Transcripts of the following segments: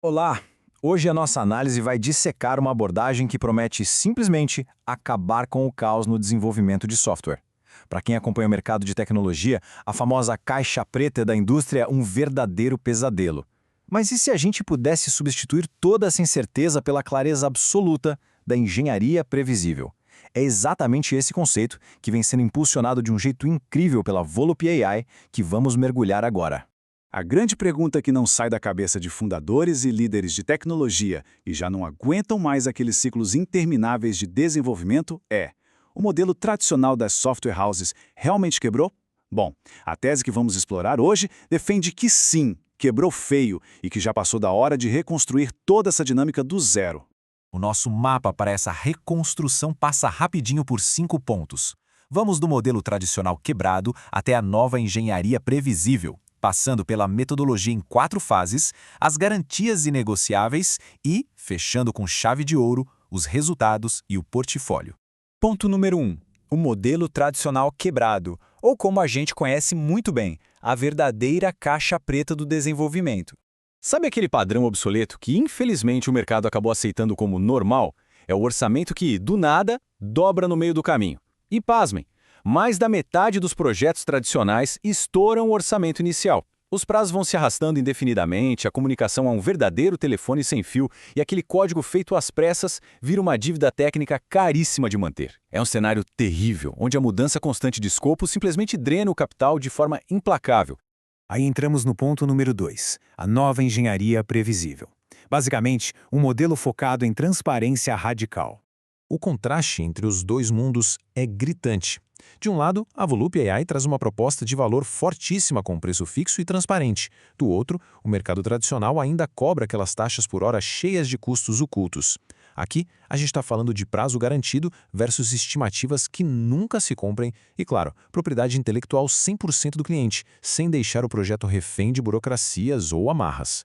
Olá! Hoje a nossa análise vai dissecar uma abordagem que promete simplesmente acabar com o caos no desenvolvimento de software. Para quem acompanha o mercado de tecnologia, a famosa caixa preta da indústria é um verdadeiro pesadelo. Mas e se a gente pudesse substituir toda essa incerteza pela clareza absoluta da engenharia previsível? É exatamente esse conceito que vem sendo impulsionado de um jeito incrível pela Volup AI que vamos mergulhar agora. A grande pergunta que não sai da cabeça de fundadores e líderes de tecnologia e já não aguentam mais aqueles ciclos intermináveis de desenvolvimento é: o modelo tradicional das software houses realmente quebrou? Bom, a tese que vamos explorar hoje defende que sim, quebrou feio e que já passou da hora de reconstruir toda essa dinâmica do zero. O nosso mapa para essa reconstrução passa rapidinho por 5 pontos. Vamos do modelo tradicional quebrado até a nova engenharia previsível, passando pela metodologia em 4 fases, as garantias inegociáveis e, fechando com chave de ouro, os resultados e o portfólio. Ponto número 1. O modelo tradicional quebrado, ou como a gente conhece muito bem, a verdadeira caixa preta do desenvolvimento. Sabe aquele padrão obsoleto que infelizmente o mercado acabou aceitando como normal? É o orçamento que, do nada, dobra no meio do caminho. E pasmem, mais da metade dos projetos tradicionais estouram o orçamento inicial. Os prazos vão se arrastando indefinidamente, a comunicação é um verdadeiro telefone sem fio e aquele código feito às pressas vira uma dívida técnica caríssima de manter. É um cenário terrível, onde a mudança constante de escopo simplesmente drena o capital de forma implacável. Aí entramos no ponto número 2, a nova engenharia previsível. Basicamente, um modelo focado em transparência radical. O contraste entre os dois mundos é gritante. De um lado, a Volup AI traz uma proposta de valor fortíssima com preço fixo e transparente. Do outro, o mercado tradicional ainda cobra aquelas taxas por hora cheias de custos ocultos. Aqui, a gente está falando de prazo garantido versus estimativas que nunca se cumprem e, claro, propriedade intelectual 100% do cliente, sem deixar o projeto refém de burocracias ou amarras.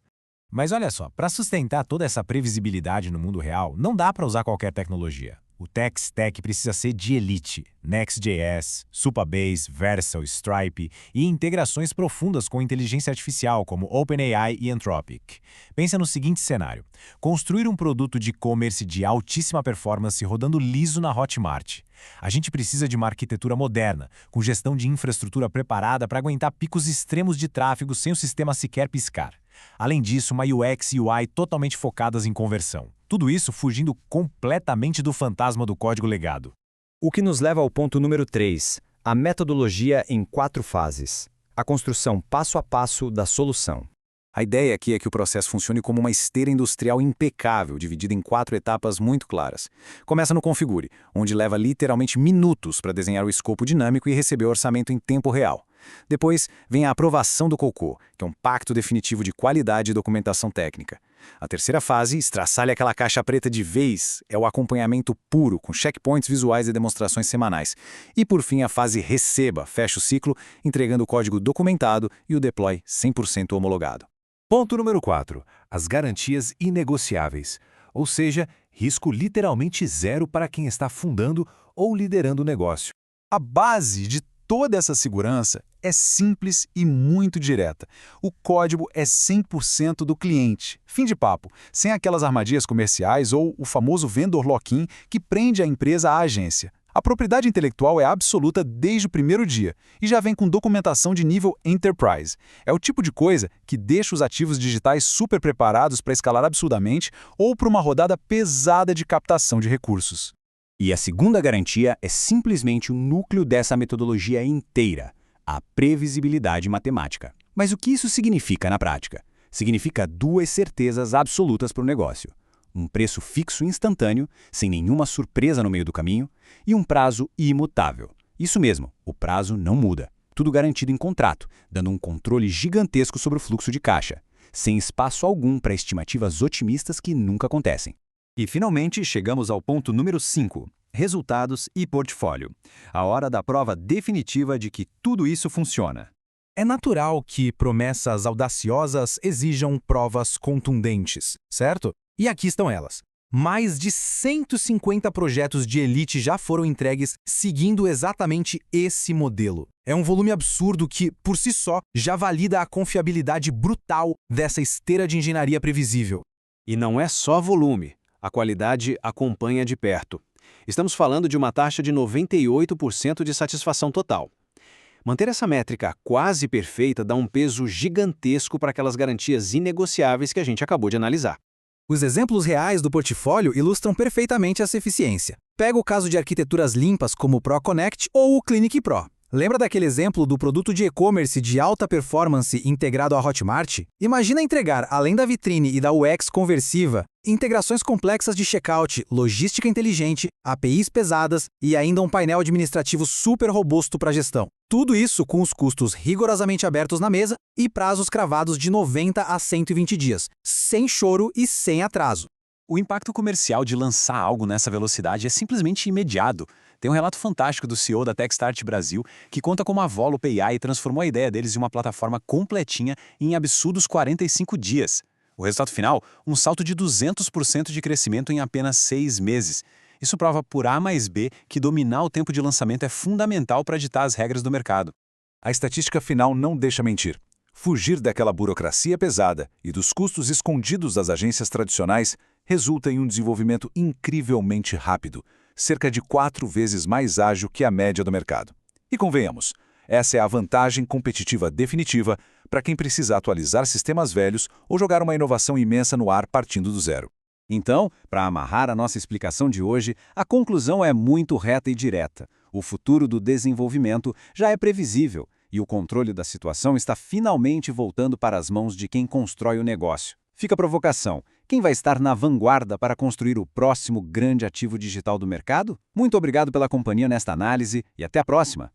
Mas olha só, para sustentar toda essa previsibilidade no mundo real, não dá para usar qualquer tecnologia. O tech stack precisa ser de elite, Next.js, Supabase, Vercel, Stripe e integrações profundas com inteligência artificial como OpenAI e Anthropic. Pensa no seguinte cenário: construir um produto de e-commerce de altíssima performance rodando liso na Hotmart. A gente precisa de uma arquitetura moderna, com gestão de infraestrutura preparada para aguentar picos extremos de tráfego sem o sistema sequer piscar. Além disso, uma UX e UI totalmente focadas em conversão. Tudo isso fugindo completamente do fantasma do código legado. O que nos leva ao ponto número 3, a metodologia em 4 fases. A construção passo a passo da solução. A ideia aqui é que o processo funcione como uma esteira industrial impecável, dividida em 4 etapas muito claras. Começa no configure, onde leva literalmente minutos para desenhar o escopo dinâmico e receber o orçamento em tempo real. Depois vem a aprovação do cocô, que é um pacto definitivo de qualidade e documentação técnica. A terceira fase, estraçalha aquela caixa preta de vez, é o acompanhamento puro, com checkpoints visuais e demonstrações semanais. E por fim a fase receba, fecha o ciclo, entregando o código documentado e o deploy 100% homologado. Ponto número 4. As garantias inegociáveis. Ou seja, risco literalmente zero para quem está fundando ou liderando o negócio. A base de toda essa segurança é simples e muito direta. O código é 100% do cliente. Fim de papo, sem aquelas armadilhas comerciais ou o famoso vendor lock-in que prende a empresa à agência. A propriedade intelectual é absoluta desde o primeiro dia e já vem com documentação de nível Enterprise. É o tipo de coisa que deixa os ativos digitais super preparados para escalar absurdamente ou para uma rodada pesada de captação de recursos. E a segunda garantia é simplesmente o núcleo dessa metodologia inteira, a previsibilidade matemática. Mas o que isso significa na prática? Significa 2 certezas absolutas para o negócio. Um preço fixo instantâneo, sem nenhuma surpresa no meio do caminho, e um prazo imutável. Isso mesmo, o prazo não muda. Tudo garantido em contrato, dando um controle gigantesco sobre o fluxo de caixa, sem espaço algum para estimativas otimistas que nunca acontecem. E finalmente chegamos ao ponto número 5, resultados e portfólio. A hora da prova definitiva de que tudo isso funciona. É natural que promessas audaciosas exijam provas contundentes, certo? E aqui estão elas. Mais de 150 projetos de elite já foram entregues seguindo exatamente esse modelo. É um volume absurdo que, por si só, já valida a confiabilidade brutal dessa esteira de engenharia previsível. E não é só volume, a qualidade acompanha de perto. Estamos falando de uma taxa de 98% de satisfação total. Manter essa métrica quase perfeita dá um peso gigantesco para aquelas garantias inegociáveis que a gente acabou de analisar. Os exemplos reais do portfólio ilustram perfeitamente essa eficiência. Pega o caso de arquiteturas limpas como o ProConnect ou o Clinic Pro. Lembra daquele exemplo do produto de e-commerce de alta performance integrado à Hotmart? Imagina entregar, além da vitrine e da UX conversiva, integrações complexas de checkout, logística inteligente, APIs pesadas e ainda um painel administrativo super robusto para gestão. Tudo isso com os custos rigorosamente abertos na mesa e prazos cravados de 90 a 120 dias, sem choro e sem atraso. O impacto comercial de lançar algo nessa velocidade é simplesmente imediato. Tem um relato fantástico do CEO da Techstart Brasil, que conta como a Volup AI transformou a ideia deles em uma plataforma completinha em absurdos 45 dias. O resultado final, um salto de 200% de crescimento em apenas 6 meses. Isso prova por A mais B que dominar o tempo de lançamento é fundamental para ditar as regras do mercado. A estatística final não deixa mentir. Fugir daquela burocracia pesada e dos custos escondidos das agências tradicionais resulta em um desenvolvimento incrivelmente rápido, cerca de 4 vezes mais ágil que a média do mercado. E convenhamos, essa é a vantagem competitiva definitiva para quem precisa atualizar sistemas velhos ou jogar uma inovação imensa no ar partindo do zero. Então, para amarrar a nossa explicação de hoje, a conclusão é muito reta e direta. O futuro do desenvolvimento já é previsível e o controle da situação está finalmente voltando para as mãos de quem constrói o negócio. Fica a provocação. Quem vai estar na vanguarda para construir o próximo grande ativo digital do mercado? Muito obrigado pela companhia nesta análise e até a próxima!